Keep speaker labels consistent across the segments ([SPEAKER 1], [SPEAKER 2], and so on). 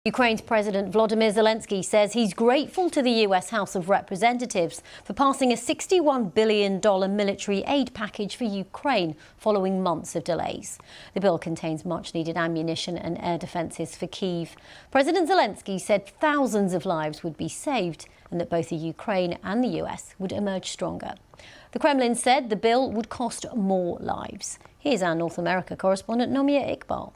[SPEAKER 1] Ukraine's President Volodymyr Zelensky says he's grateful to the US House of Representatives for passing a $61 billion military aid package for Ukraine following months of delays. The bill contains much-needed ammunition and air defences for Kyiv. President Zelensky said thousands of lives would be saved and that both the Ukraine and the US would emerge stronger. The Kremlin said the bill would cost more lives. Here's our North America correspondent Nomia Iqbal.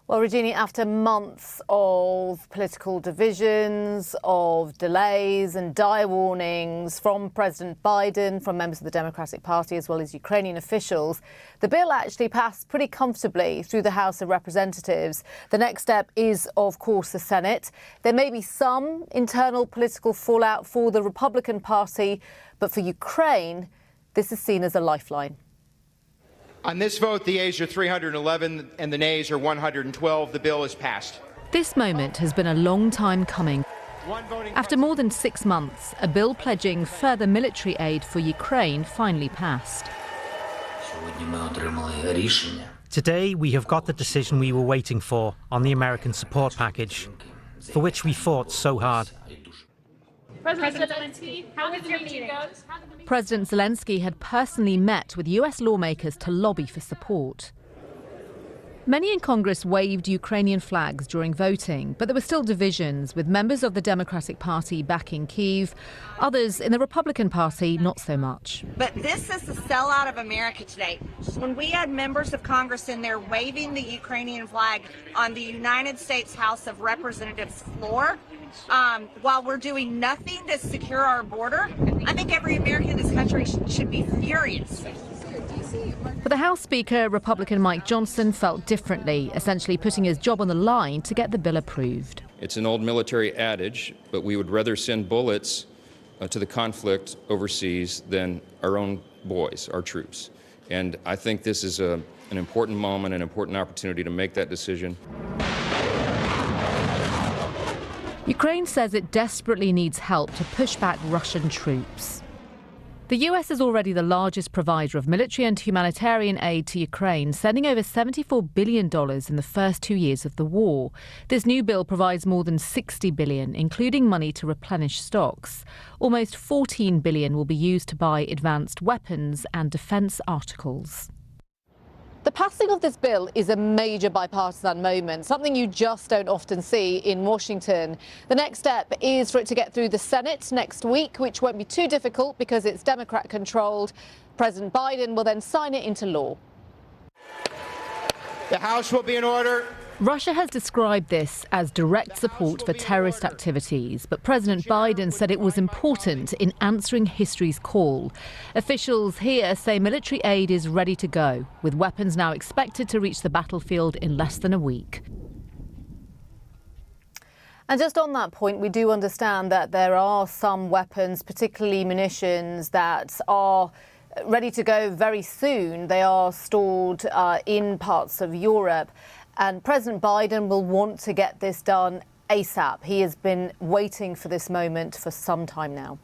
[SPEAKER 2] Well, Regina, after months of political divisions, of delays and dire warnings from President Biden, from members of the Democratic Party, as well as Ukrainian officials, the bill actually passed pretty comfortably through the House of Representatives. The next step is, of course, the Senate. There may be some internal political fallout for the Republican Party, but for Ukraine, this is seen as a lifeline.
[SPEAKER 3] On this vote, the yeas are 311 and the nays are 112. The bill is passed.
[SPEAKER 4] This moment has been a long time coming. After more than 6 months, a bill pledging further military aid for Ukraine finally passed.
[SPEAKER 5] Today, we have got the decision we were waiting for on the American support package, for which we fought so hard.
[SPEAKER 6] President Zelensky, how was your meeting?
[SPEAKER 4] President Zelensky had personally met with US lawmakers to lobby for support. Many in Congress waved Ukrainian flags during voting, but there were still divisions, with members of the Democratic Party backing Kyiv, others in the Republican Party not so much.
[SPEAKER 7] But this is the sellout of America today. When we had members of Congress in there waving the Ukrainian flag on the United States House of Representatives floor, while we're doing nothing to secure our border, I think every American in this country should be furious.
[SPEAKER 4] But the House Speaker, Republican Mike Johnson, felt differently, essentially putting his job on the line to get the bill approved.
[SPEAKER 8] It's an old military adage, but we would rather send bullets to the conflict overseas than our own boys, our troops. And I think this is an important moment, an important opportunity to make that decision.
[SPEAKER 4] Ukraine says it desperately needs help to push back Russian troops. The US is already the largest provider of military and humanitarian aid to Ukraine, sending over $74 billion in the first 2 years of the war. This new bill provides more than $60 billion, including money to replenish stocks. Almost $14 billion will be used to buy advanced weapons and defence articles.
[SPEAKER 2] The passing of this bill is a major bipartisan moment, something you just don't often see in Washington. The next step is for it to get through the Senate next week, which won't be too difficult because it's Democrat-controlled. President Biden will then sign it into law.
[SPEAKER 3] The House will be in order.
[SPEAKER 4] Russia has described this as direct support for terrorist activities, but President Biden said it was important in answering history's call. Officials here say military aid is ready to go, with weapons now expected to reach the battlefield in less than a week.
[SPEAKER 2] And just on that point, we do understand that there are some weapons, particularly munitions, that are ready to go very soon. They are stored in parts of Europe. And President Biden will want to get this done ASAP. He has been waiting for this moment for some time now.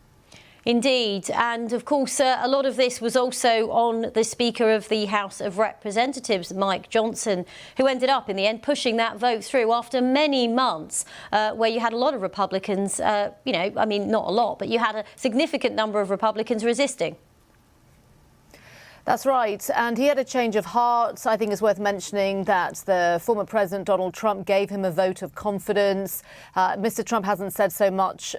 [SPEAKER 1] Indeed. And of course, a lot of this was also on the Speaker of the House of Representatives, Mike Johnson, who ended up in the end pushing that vote through after many months where you had a lot of Republicans, not a lot, but you had a significant number of Republicans resisting.
[SPEAKER 2] That's right. And he had a change of heart. I think it's worth mentioning that the former President Donald Trump gave him a vote of confidence. Mr. Trump hasn't said much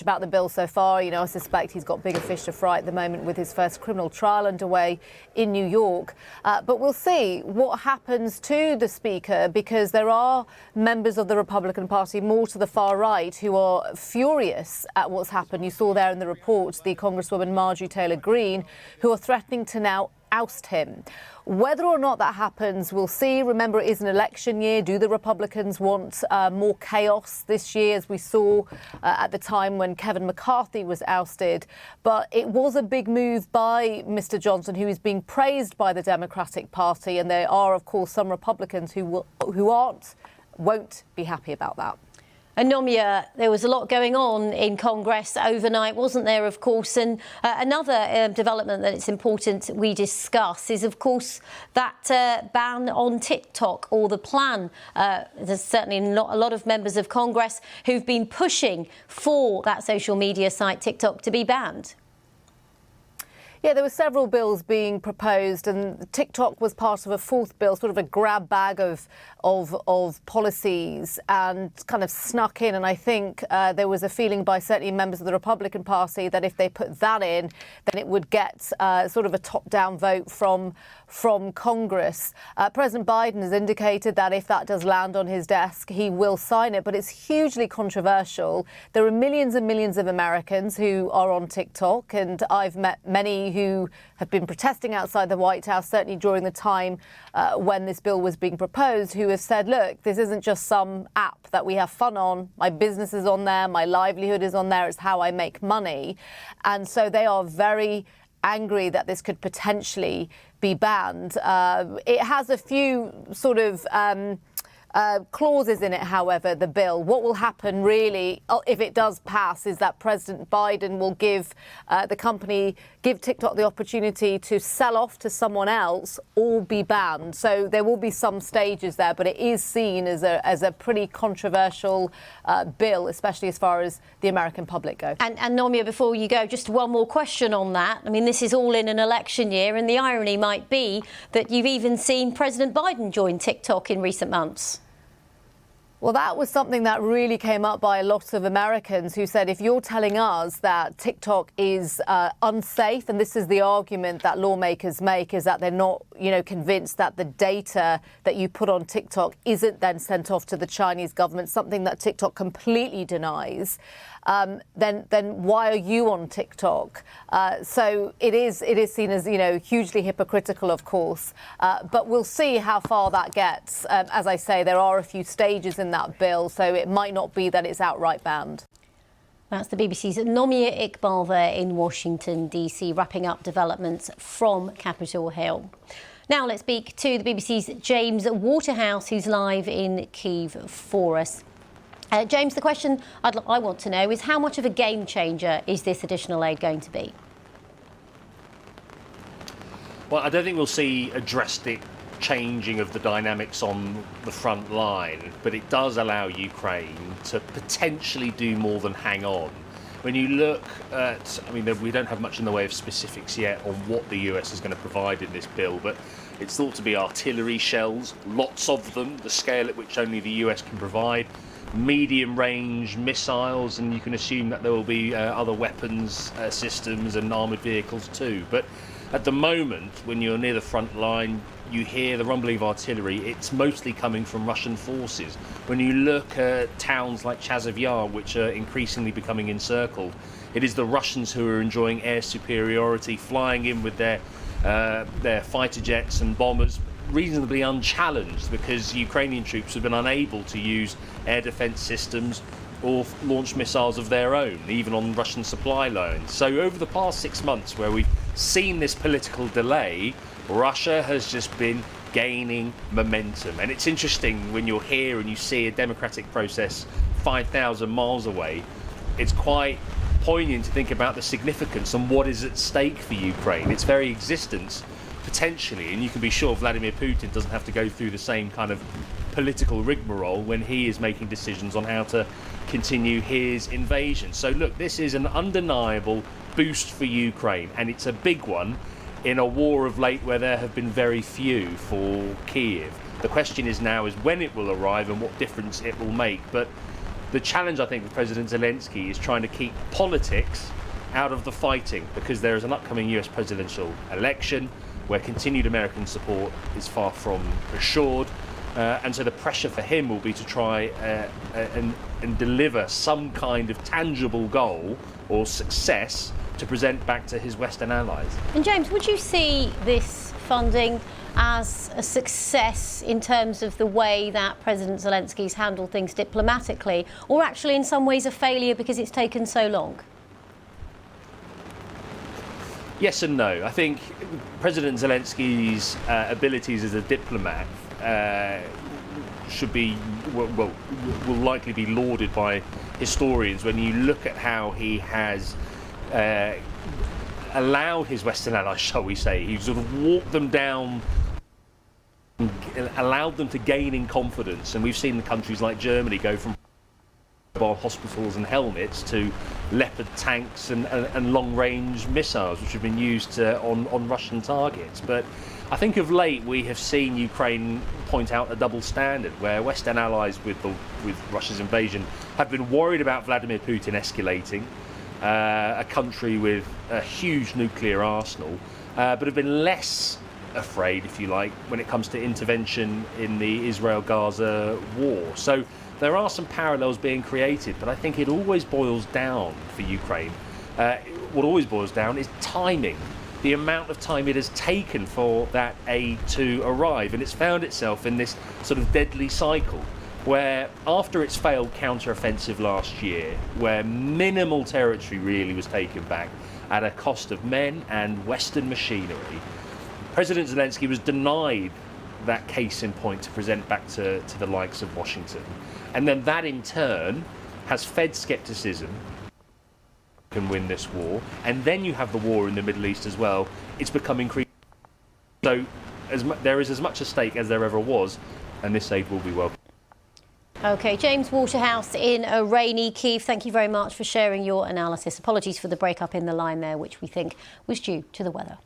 [SPEAKER 2] about the bill so far. I suspect he's got bigger fish to fry at the moment with his first criminal trial underway in New York. But we'll see what happens to the Speaker, because there are members of the Republican Party more to the far right who are furious at what's happened. You saw there in the report the Congresswoman Marjorie Taylor Greene, who are threatening to now oust him. Whether or not that happens, we'll see. Remember, it is an election year. Do the Republicans want more chaos this year, as we saw at the time when Kevin McCarthy was ousted? But it was a big move by Mr. Johnson, who is being praised by the Democratic Party. And there are, of course, some Republicans who won't be happy about that.
[SPEAKER 1] And Nomia, there was a lot going on in Congress overnight, wasn't there, of course? And another development that it's important we discuss is, of course, that ban on TikTok, or the plan. There's certainly not a lot of members of Congress who've been pushing for that social media site TikTok to be banned.
[SPEAKER 2] Yeah, there were several bills being proposed, and TikTok was part of a fourth bill, sort of a grab bag of policies, and kind of snuck in. And I think there was a feeling by certainly members of the Republican Party that if they put that in, then it would get sort of a top-down vote from Congress. President Biden has indicated that if that does land on his desk, he will sign it. But it's hugely controversial. There are millions and millions of Americans who are on TikTok, and I've met many who have been protesting outside the White House, certainly during the time when this bill was being proposed, who have said, look, this isn't just some app that we have fun on. My business is on there. My livelihood is on there. It's how I make money. And so they are very angry that this could potentially be banned. It has a few sort of clauses in it, however, the bill. What will happen really, if it does pass, is that President Biden will give TikTok the opportunity to sell off to someone else or be banned. So there will be some stages there, but it is seen as a pretty controversial bill, especially as far as the American public go.
[SPEAKER 1] And Nomia, before you go, just one more question on that. I mean, this is all in an election year, and the irony might be that you've even seen President Biden join TikTok in recent months.
[SPEAKER 2] Well, that was something that really came up by a lot of Americans who said, if you're telling us that TikTok is unsafe, and this is the argument that lawmakers make, is that they're not, convinced that the data that you put on TikTok isn't then sent off to the Chinese government, something that TikTok completely denies, then why are you on TikTok? So it is seen as, hugely hypocritical, of course. But we'll see how far that gets. As I say, there are a few stages in that bill, so it might not be that it's outright banned.
[SPEAKER 1] That's the BBC's Nomia Iqbal there in Washington, D.C., wrapping up developments from Capitol Hill. Now let's speak to the BBC's James Waterhouse, who's live in Kyiv for us. James, the question I want to know is, how much of a game changer is this additional aid going to be?
[SPEAKER 9] Well, I don't think we'll see a drastic changing of the dynamics on the front line, but it does allow Ukraine to potentially do more than hang on. When you look at, we don't have much in the way of specifics yet on what the US is going to provide in this bill, but it's thought to be artillery shells, lots of them, the scale at which only the US can provide, medium-range missiles, and you can assume that there will be other weapons systems and armoured vehicles too. But at the moment, when you're near the front line, you hear the rumbling of artillery. It's mostly coming from Russian forces. When you look at towns like Chasiv Yar, which are increasingly becoming encircled, it is the Russians who are enjoying air superiority, flying in with their fighter jets and bombers, reasonably unchallenged, because Ukrainian troops have been unable to use air defence systems or launch missiles of their own, even on Russian supply lines. So over the past 6 months, where we've seen this political delay, Russia has just been gaining momentum. And it's interesting when you're here and you see a democratic process 5,000 miles away, it's quite poignant to think about the significance and what is at stake for Ukraine, its very existence, potentially. And you can be sure Vladimir Putin doesn't have to go through the same kind of political rigmarole when he is making decisions on how to continue his invasion. So look, this is an undeniable boost for Ukraine, and it's a big one in a war of late where there have been very few for Kyiv. The question is now is when it will arrive and what difference it will make. But the challenge, I think, with President Zelensky is trying to keep politics out of the fighting, because there is an upcoming US presidential election where continued American support is far from assured. And so the pressure for him will be to try and deliver some kind of tangible goal or success to present back to his Western allies.
[SPEAKER 1] And James, would you see this funding as a success in terms of the way that President Zelensky's handled things diplomatically, or actually in some ways a failure because it's taken so long?
[SPEAKER 9] Yes and no. I think President Zelensky's abilities as a diplomat should be will likely be lauded by historians when you look at how he has allowed his Western allies, shall we say, he sort of walked them down, allowed them to gain in confidence, and we've seen countries like Germany go from mobile hospitals and helmets to Leopard tanks and long-range missiles, which have been used on Russian targets. But I think of late we have seen Ukraine point out a double standard, where Western allies with Russia's invasion have been worried about Vladimir Putin escalating, a country with a huge nuclear arsenal, but have been less afraid, if you like, when it comes to intervention in the Israel-Gaza war. So there are some parallels being created, but I think it always boils down for Ukraine. What always boils down is timing, the amount of time it has taken for that aid to arrive. And it's found itself in this sort of deadly cycle where, after its failed counter-offensive last year, where minimal territory really was taken back at a cost of men and Western machinery, President Zelensky was denied that case in point to present back to the likes of Washington. And then that in turn has fed scepticism can win this war. And then you have the war in the Middle East as well. It's become increasing. So there is as much at stake as there ever was, and this aid will be welcome.
[SPEAKER 1] OK, James Waterhouse in a rainy Kyiv, thank you very much for sharing your analysis. Apologies for the break-up in the line there, which we think was due to the weather.